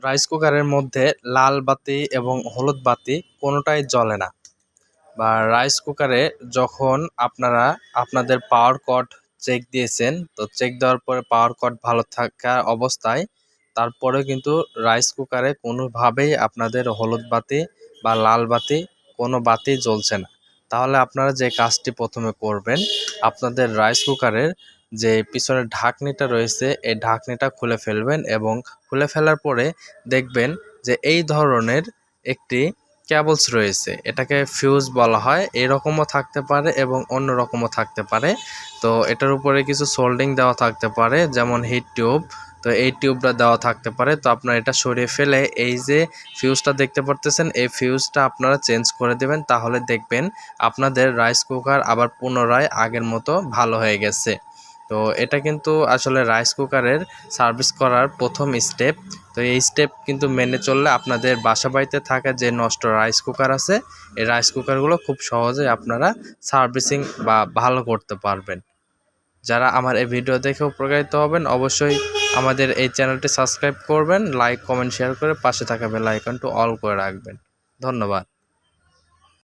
Rice কুকারের মধ্যে লাল বাতি এবং হলুদ বাতি কোনোটাই জ্বলে না। বা রাইস কুকারে যখন আপনারা আপনাদের পাওয়ার কর্ড চেক দিয়েছেন, তো চেক দেওয়ার পরে পাওয়ার কর্ড ভালো থাকা অবস্থায় তারপরেও কিন্তু রাইস কুকারে কোনোভাবেই আপনাদের হলুদ বাতি বা লাল বাতি কোনো বাতি জ্বলছে না। তাহলে আপনারা যে কাজটি প্রথমে করবেন, আপনাদের রাইস কুকারের যে পিছনের ঢাকনিটা রয়েছে এই ঢাকনিটা খুলে ফেলবেন এবং খুলে ফেলার পরে দেখবেন যে এই ধরনের একটি কেবলস রয়েছে, এটাকে ফিউজ বলা হয়। এরকমও থাকতে পারে এবং অন্য রকমও থাকতে পারে। তো এটার উপরে কিছু সোল্ডিং দেওয়া থাকতে পারে, যেমন হিট টিউব। তো এই টিউবটা দেওয়া থাকতে পারে। তো আপনারা এটা সরিয়ে ফেলে এই যে ফিউজটা দেখতে পারতেছেন, এই ফিউজটা আপনারা চেঞ্জ করে দেবেন। তাহলে দেখবেন আপনাদের রাইস কুকার আবার পুনরায় আগের মতো ভালো হয়ে গেছে। তো এটা কিন্তু আসলে রাইস কুকারের সার্ভিস করার প্রথম স্টেপ। তো এই স্টেপ কিন্তু মেনে চললে আপনাদের বাসা বাড়িতে থাকা যে নষ্ট রাইস কুকার আছে, এই রাইস কুকারগুলো খুব সহজে আপনারা সার্ভিসিং বা ভালো করতে পারবেন। যারা আমার এই ভিডিও দেখে উপকৃত হবেন, অবশ্যই আমাদের এই চ্যানেলটি সাবস্ক্রাইব করবেন, লাইক কমেন্ট শেয়ার করে পাশে থাকা বেল আইকনটি অল করে রাখবেন। ধন্যবাদ।